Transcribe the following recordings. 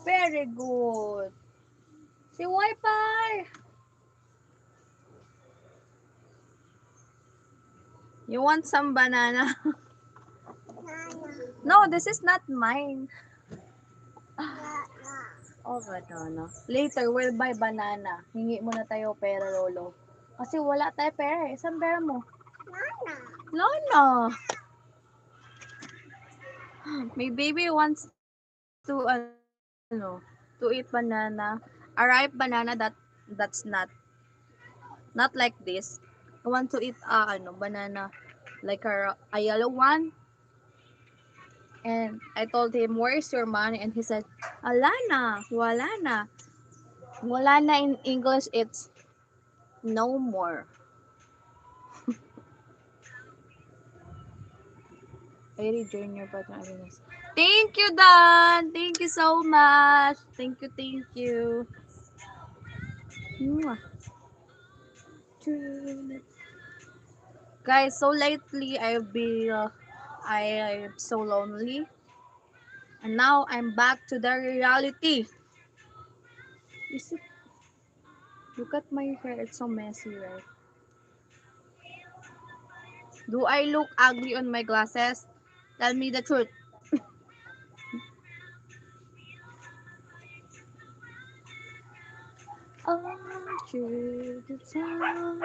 Very good. Si Wi-Fi. You want some banana? No, this is not mine. Oh, banana. Later, we'll buy banana. Hingi muna tayo pera, Lolo. Kasi wala tayo pera eh. Saan pera mo? Lolo. My baby wants to, to eat banana. A ripe banana that's not like this. I want to eat, banana. Like a yellow one. And I told him, where's your money? And he said, Alana, wala na. Wala na in English, it's no more. Very junior but thank you, Dan. Thank you so much. Thank you. Mwah. Guys, so lately I'm so lonely. And now I'm back to the reality. Is it? Look at my hair. It's so messy, right? Do I look ugly on my glasses? Tell me the truth. To the town.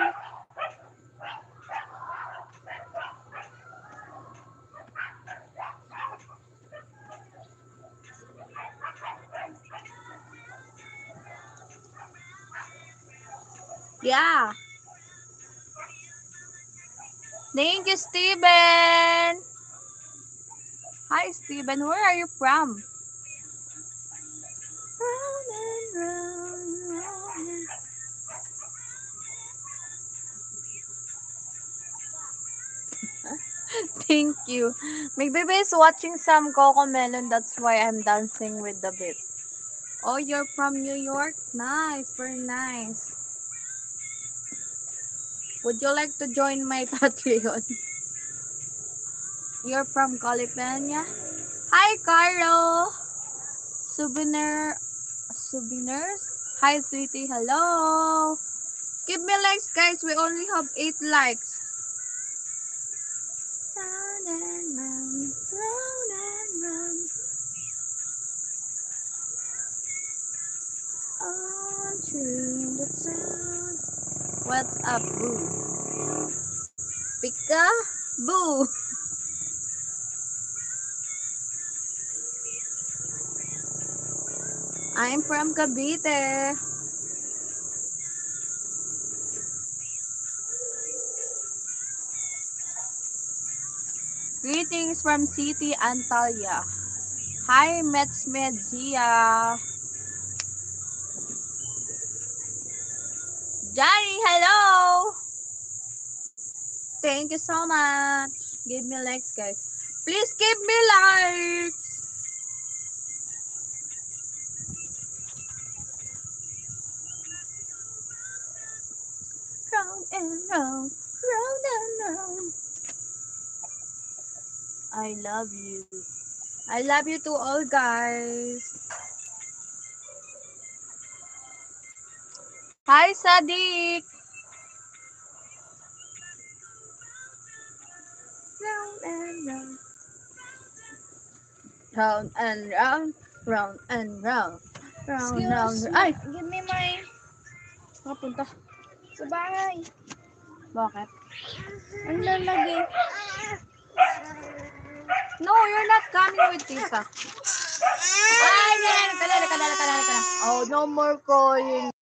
Yeah. Thank you, Steven. Hi, Steven. Where are you from? Round and round, round and... Thank you. My baby is watching some Coco Melon. That's why I'm dancing with the beat. Oh, you're from New York? Nice. Very nice. Would you like to join my Patreon? You're from California? Hi, Carlo. Souvenirs? Hi, sweetie. Hello. Give me likes, guys. We only have 8 likes. Round and round, round and round. On through the town. What's up, boo? Pika? Boo. I'm from Cavite. Greetings from City Antalya. Hi, Medzia. Johnny, hello. Thank you so much. Give me likes, guys. Please give me likes. Round and round, round and round. I love you. I love you too all, guys. Hi, Sadiq. Round and round. Round and round. Round and round. Round, Excuse round. me. Ay! Give me my... Nakapunta. Sa bahay. Bakit? Ang lalagay. No, you're not coming with Tita. Ay, ka na. Oh, no more calling.